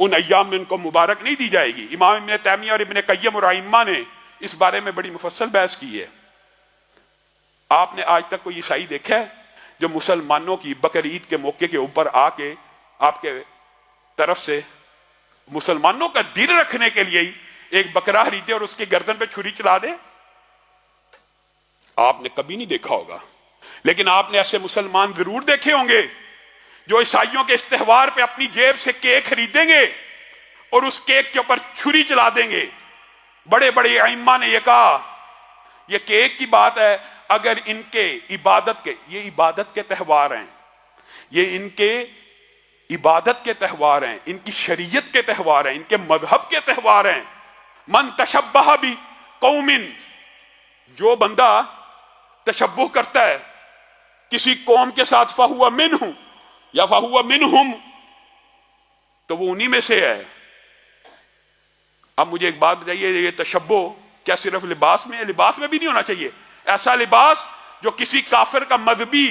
ان ایام میں ان کو مبارک نہیں دی جائے گی. امام ابن تیمیہ اور ابن قیم اور ائمہ نے اس بارے میں بڑی مفصل بحث کی ہے. آپ نے آج تک کوئی عیسائی دیکھا ہے جو مسلمانوں کی بقرعید کے موقع کے اوپر آ کے آپ کے طرف سے مسلمانوں کا دل رکھنے کے لیے ہی ایک بکرا خریدے اور اس کی گردن پہ چھری چلا دے؟ آپ نے کبھی نہیں دیکھا ہوگا. لیکن آپ نے ایسے مسلمان ضرور دیکھے ہوں گے جو عیسائیوں کے اس تہوار پہ اپنی جیب سے کیک خریدیں گے اور اس کیک کے اوپر چھری چلا دیں گے. بڑے بڑے ائمہ نے یہ کہا یہ کیک کی بات ہے، اگر ان کے عبادت کے، یہ عبادت کے تہوار ہیں، یہ ان کے عبادت کے تہوار ہیں، ان کی شریعت کے تہوار ہیں، ان کے مذہب کے تہوار ہیں. من تشبہ بھی قومن، جو بندہ تشبہ کرتا ہے کسی قوم کے ساتھ فہو منہم یا فہو منہم، تو وہ انہی میں سے ہے. اب مجھے ایک بات بتائیے، یہ تشبہ کیا صرف لباس میں ہے؟ لباس میں بھی نہیں ہونا چاہیے. ایسا لباس جو کسی کافر کا مذہبی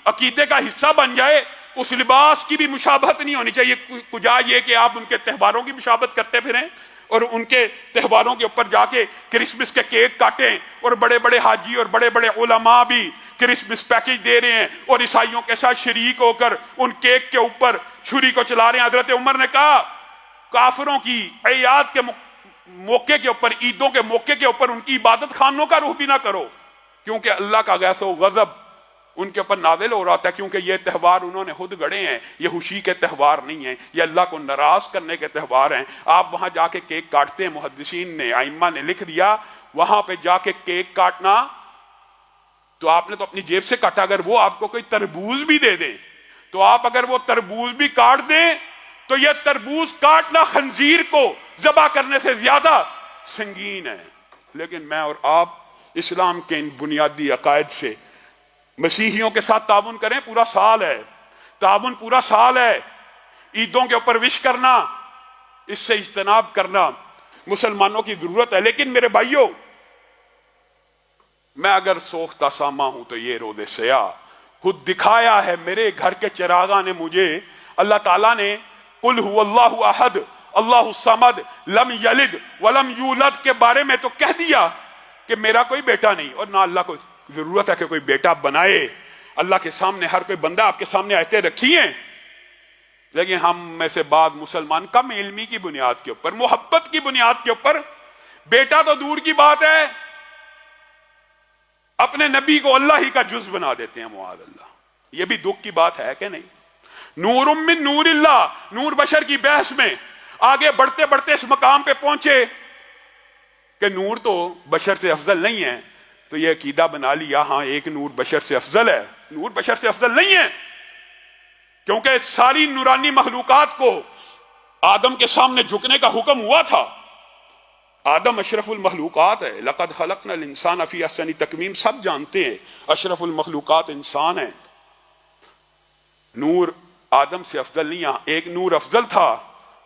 عقیدے کا حصہ بن جائے، اس لباس کی بھی مشابہت نہیں ہونی چاہیے. کجا یہ کہ آپ ان کے تہواروں کی مشابہت کرتے پھریں اور ان کے تہواروں کے اوپر جا کے کرسمس کے کیک کاٹیں، اور بڑے بڑے حاجی اور بڑے بڑے علماء بھی کرسمس پیکج دے رہے ہیں اور عیسائیوں کے ساتھ شریک ہو کر ان کیک کے اوپر چھری کو چلا رہے ہیں. حضرت عمر نے کہا کافروں کی اعیاد کے موقع کے اوپر، عیدوں کے موقع کے اوپر ان کی عبادت خانوں کا رخ بھی نہ کرو، کیونکہ اللہ کا غیظ و غضب ان کے اوپر نازل ہو رہا تھا. کیونکہ یہ تہوار انہوں نے خود گڑے ہیں، یہ خوشی کے تہوار نہیں ہیں، یہ اللہ کو ناراض کرنے کے تہوار ہیں. آپ وہاں جا کے کیک کاٹتے ہیں، محدثین نے، ائمہ نے لکھ دیا وہاں پہ جا کے کیک کاٹنا تو آپ نے تو اپنی جیب سے کاٹا. اگر وہ آپ کو کوئی تربوز بھی دے دیں تو آپ اگر وہ تربوز بھی کاٹ دیں تو یہ تربوز کاٹنا خنزیر کو ذبح کرنے سے زیادہ سنگین ہے. لیکن میں اور آپ اسلام کے ان بنیادی عقائد سے مسیحیوں کے ساتھ تعاون کریں. پورا سال ہے، تعاون پورا سال ہے. عیدوں کے اوپر وش کرنا، اس سے اجتناب کرنا مسلمانوں کی ضرورت ہے. لیکن میرے بھائیوں، میں اگر سوختہ ساما ہوں تو یہ رود سیاہ خود دکھایا ہے میرے گھر کے چراغاں نے مجھے. اللہ تعالیٰ نے قل هو اللہ احد اللہ الصمد لم یلد ولم یولد کے بارے میں تو کہہ دیا کہ میرا کوئی بیٹا نہیں، اور نہ اللہ کو ضرورت ہے کہ کوئی بیٹا بنائے. اللہ کے سامنے ہر کوئی بندہ آپ کے سامنے آیتیں رکھی ہیں. لیکن ہم میں سے بعض مسلمان کم علمی کی بنیاد کے اوپر، محبت کی بنیاد کے اوپر، بیٹا تو دور کی بات ہے، اپنے نبی کو اللہ ہی کا جز بنا دیتے ہیں. معاذ اللہ. یہ بھی دکھ کی بات ہے کہ نہیں؟ نور من نور اللہ، نور بشر کی بحث میں آگے بڑھتے بڑھتے اس مقام پہ پہنچے کہ نور تو بشر سے افضل نہیں ہے، تو یہ عقیدہ بنا لیا ہاں ایک نور بشر سے افضل ہے. نور بشر سے افضل نہیں ہے، کیونکہ ساری نورانی مخلوقات کو آدم کے سامنے جھکنے کا حکم ہوا تھا. آدم اشرف المخلوقات ہے. لقد خلقنا الانسان فی احسن تقویم، سب جانتے ہیں اشرف المخلوقات انسان ہے. نور آدم سے افضل نہیں ہے. ایک نور افضل تھا،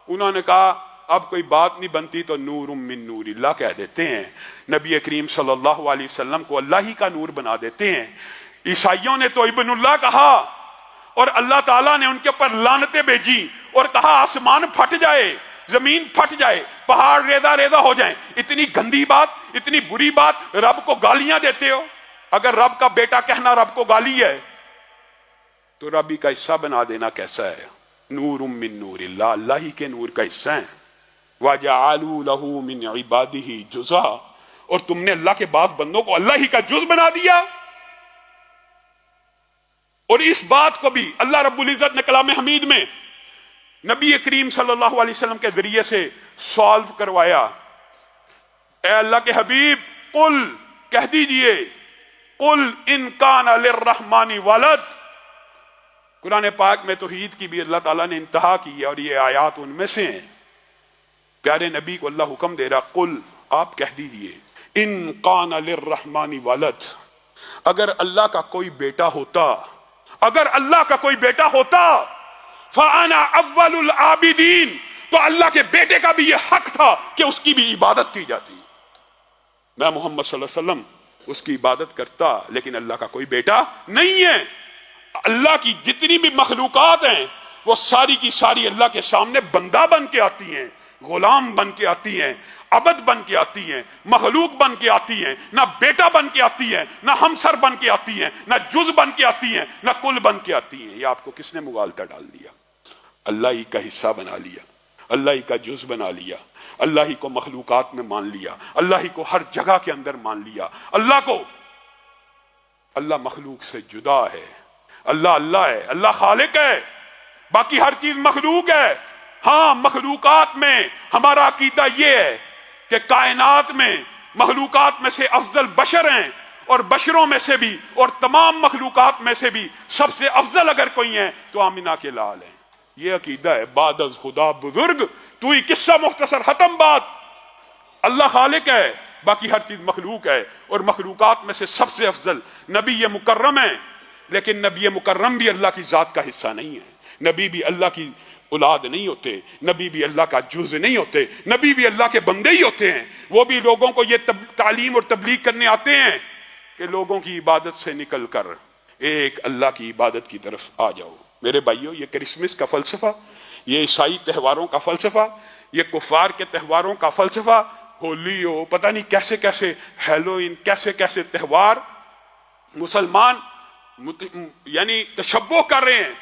انہوں نے کہا اب کوئی بات نہیں بنتی تو نور من نور اللہ کہہ دیتے ہیں. نبی کریم صلی اللہ علیہ وسلم کو اللہ ہی کا نور بنا دیتے ہیں. عیسائیوں نے تو ابن اللہ کہا اور اللہ تعالیٰ نے ان کے اوپر لعنتیں بھیجی اور کہا آسمان پھٹ جائے، زمین پھٹ جائے، پہاڑ ریزہ ریزہ ہو جائیں. اتنی گندی بات، اتنی بری بات، رب کو گالیاں دیتے ہو. اگر رب کا بیٹا کہنا رب کو گالی ہے تو رب ہی کا حصہ بنا دینا کیسا ہے؟ نور من نور اللہ، اللہ ہی کے نور کا حصہ ہیں. وَجَعَلُوا لَهُ مِنْ عِبَادِهِ جُزْءًا، اور تم نے اللہ کے بعض بندوں کو اللہ ہی کا جز بنا دیا. اور اس بات کو بھی اللہ رب العزت نے کلام حمید میں نبی کریم صلی اللہ علیہ وسلم کے ذریعے سے سالو کروایا. اے اللہ کے حبیب، قل کہہ دیجئے، قل ان کان للرحمن ولد. قرآن پاک میں توحید کی بھی اللہ تعالیٰ نے انتہا کی ہے اور یہ آیات ان میں سے ہیں. پیارے نبی کو اللہ حکم دے رہا، قل آپ کہہ دیجئے، ان کان للرحمن ولد، اگر اللہ کا کوئی بیٹا ہوتا، اگر اللہ کا کوئی بیٹا ہوتا، فانا اول العابدین، تو اللہ کے بیٹے کا بھی یہ حق تھا کہ اس کی بھی عبادت کی جاتی. میں محمد صلی اللہ علیہ وسلم اس کی عبادت کرتا، لیکن اللہ کا کوئی بیٹا نہیں ہے. اللہ کی جتنی بھی مخلوقات ہیں وہ ساری کی ساری اللہ کے سامنے بندہ بن کے آتی ہیں، غلام بن کے آتی ہیں، عبد بن کے آتی ہیں، مخلوق بن کے آتی ہیں، نہ بیٹا بن کے آتی ہیں، نہ ہمسر بن کے آتی ہیں، نہ جز بن کے آتی ہیں، نہ کل بن کے آتی ہیں۔ یہ آپ کو کس نے مغالطہ ڈال دیا؟ اللہ ہی کا حصہ بنا لیا، اللہ ہی کا جز بنا لیا، اللہ ہی کو مخلوقات میں مان لیا، اللہ ہی کو ہر جگہ کے اندر مان لیا۔ اللہ مخلوق سے جدا ہے، اللہ ہے، اللہ خالق ہے، باقی ہر چیز مخلوق ہے۔ ہاں، مخلوقات میں ہمارا عقیدہ یہ ہے کہ کائنات میں مخلوقات میں سے افضل بشر ہیں، اور بشروں میں سے بھی اور تمام مخلوقات میں سے بھی سب سے افضل اگر کوئی ہیں تو آمنہ کے لال ہیں۔ یہ عقیدہ ہے۔ بعد از خدا بزرگ تو ہی قصہ مختصر ختم بات۔ اللہ خالق ہے، باقی ہر چیز مخلوق ہے، اور مخلوقات میں سے سب سے افضل نبی مکرم ہے۔ لیکن نبی مکرم بھی اللہ کی ذات کا حصہ نہیں ہے، نبی بھی اللہ کی اولاد نہیں ہوتے، نبی بھی اللہ کا جز نہیں ہوتے، نبی بھی اللہ کے بندے ہی ہوتے ہیں۔ وہ بھی لوگوں کو یہ تعلیم اور تبلیغ کرنے آتے ہیں کہ لوگوں کی عبادت سے نکل کر ایک اللہ کی عبادت کی طرف آ جاؤ۔ میرے بھائیو، یہ کرسمس کا فلسفہ، یہ عیسائی تہواروں کا فلسفہ، یہ کفار کے تہواروں کا فلسفہ، ہولی ہو، پتہ نہیں کیسے کیسے ہیلوئن، کیسے کیسے تہوار مسلمان یعنی تشبہ کر رہے ہیں۔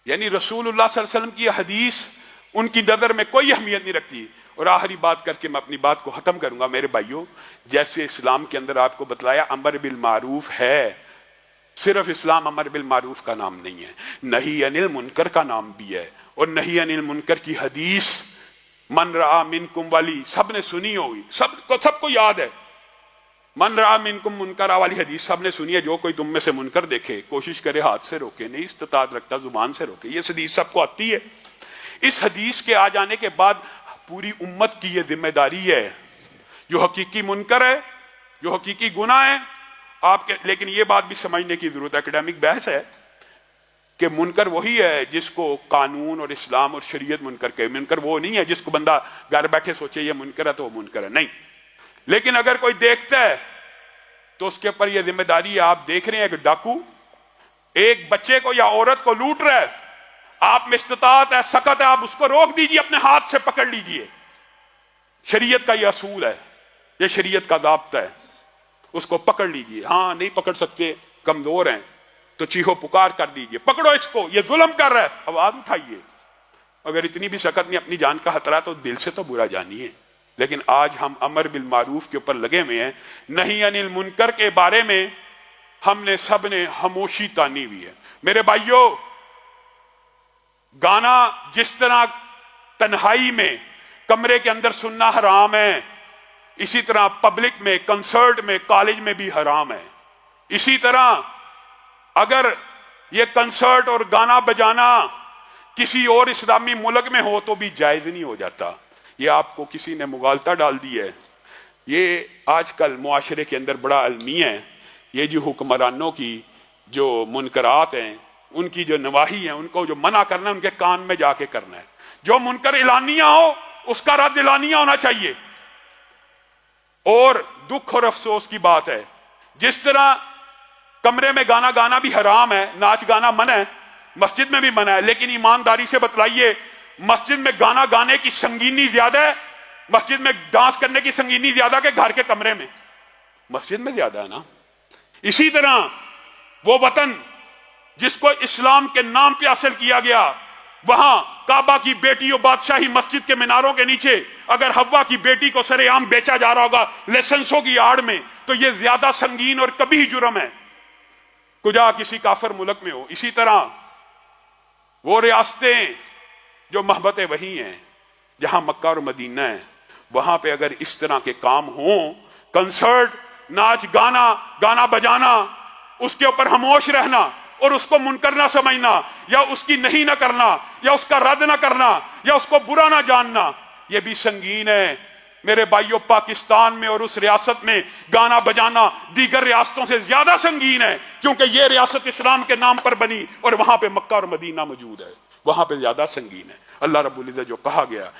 یعنی رسول اللہ صلی اللہ علیہ وسلم کی حدیث ان کی نظر میں کوئی اہمیت نہیں رکھتی۔ اور آخری بات کر کے میں اپنی بات کو ختم کروں گا۔ میرے بھائیوں، جیسے اسلام کے اندر آپ کو بتلایا امر بالمعروف ہے، صرف اسلام امر بالمعروف کا نام نہیں ہے، نہی عن المنکر کا نام بھی ہے۔ اور نہی عن المنکر کی حدیث من رأى منکم والی سب نے سنی ہوگی، سب کو یاد ہے۔ من رأى منکم منکرا والی حدیث سب نے سنی ہے۔ جو کوئی تم میں سے منکر دیکھے کوشش کرے ہاتھ سے روکے، نہیں استطاعت رکھتا زبان سے روکے۔ یہ حدیث سب کو آتی ہے۔ اس حدیث کے آ جانے کے بعد پوری امت کی یہ ذمہ داری ہے، جو حقیقی منکر ہے، جو حقیقی گناہ ہے آپ کے۔ لیکن یہ بات بھی سمجھنے کی ضرورت ہے، اکیڈیمک بحث ہے کہ منکر وہی ہے جس کو قانون اور اسلام اور شریعت منکر کہے۔ منکر وہ نہیں ہے جس کو بندہ گھر بیٹھے سوچے یہ منکر ہے تو وہ منکر ہے، نہیں۔ لیکن اگر کوئی دیکھتا ہے تو اس کے اوپر یہ ذمہ داری ہے۔ آپ دیکھ رہے ہیں کہ ڈاکو ایک بچے کو یا عورت کو لوٹ رہا ہے، آپ میں استطاعت ہے، سخت ہے، آپ اس کو روک دیجئے، اپنے ہاتھ سے پکڑ لیجئے۔ شریعت کا یہ اصول ہے، یہ شریعت کا ضابطہ ہے، اس کو پکڑ لیجئے۔ ہاں نہیں پکڑ سکتے، کمزور ہیں، تو چیخو پکار کر دیجئے، پکڑو اس کو، یہ ظلم کر رہا ہے، آواز اٹھائیے۔ اگر اتنی بھی سخت نہیں، اپنی جان کا خطرہ تو دل سے تو برا جانیے۔ لیکن آج ہم امر بالمعروف کے اوپر لگے ہوئے ہیں، نہی عن المنکر کے بارے میں ہم نے سب نے خاموشی تانی ہوئی ہے۔ میرے بھائیوں، گانا جس طرح تنہائی میں کمرے کے اندر سننا حرام ہے، اسی طرح پبلک میں، کنسرٹ میں، کالج میں بھی حرام ہے۔ اسی طرح اگر یہ کنسرٹ اور گانا بجانا کسی اور اسلامی ملک میں ہو تو بھی جائز نہیں ہو جاتا۔ یہ آپ کو کسی نے مغالطہ ڈال دی ہے۔ یہ آج کل معاشرے کے اندر بڑا المیہ ہے۔ یہ جو حکمرانوں کی جو منکرات ہیں، ان کی جو نواہی ہیں، ان کو جو منع کرنا ہے ان کے کان میں جا کے کرنا ہے۔ جو منکر اعلانیہ ہو اس کا رد اعلانیہ ہونا چاہیے۔ اور دکھ اور افسوس کی بات ہے، جس طرح کمرے میں گانا گانا بھی حرام ہے، ناچ گانا منع ہے، مسجد میں بھی منع ہے، لیکن ایمانداری سے بتلائیے مسجد میں گانا گانے کی سنگینی زیادہ ہے، مسجد میں ڈانس کرنے کی سنگینی زیادہ کہ گھر کے کمرے میں؟ مسجد میں زیادہ ہے نا۔ اسی طرح وہ وطن جس کو اسلام کے نام پہ حاصل کیا گیا، وہاں کعبہ کی بیٹی اور بادشاہی مسجد کے میناروں کے نیچے اگر حوا کی بیٹی کو سرے عام بیچا جا رہا ہوگا لائسنسوں کی آڑ میں، تو یہ زیادہ سنگین اور کبھی جرم ہے، کجا کسی کافر ملک میں ہو۔ اسی طرح وہ ریاستیں جو محبت وحی ہیں، جہاں مکہ اور مدینہ ہے، وہاں پہ اگر اس طرح کے کام ہوں، کنسرٹ، ناچ گانا، گانا بجانا، اس کے اوپر خاموش رہنا اور اس کو منکر نہ سمجھنا، یا اس کی نہیں نہ کرنا، یا اس کا رد نہ کرنا، یا اس کو برا نہ جاننا، یہ بھی سنگین ہے۔ میرے بھائیوں، پاکستان میں اور اس ریاست میں گانا بجانا دیگر ریاستوں سے زیادہ سنگین ہے، کیونکہ یہ ریاست اسلام کے نام پر بنی اور وہاں پہ مکہ اور مدینہ موجود ہے، وہاں پہ زیادہ سنگین ہے۔ اللہ رب العزت جو کہا گیا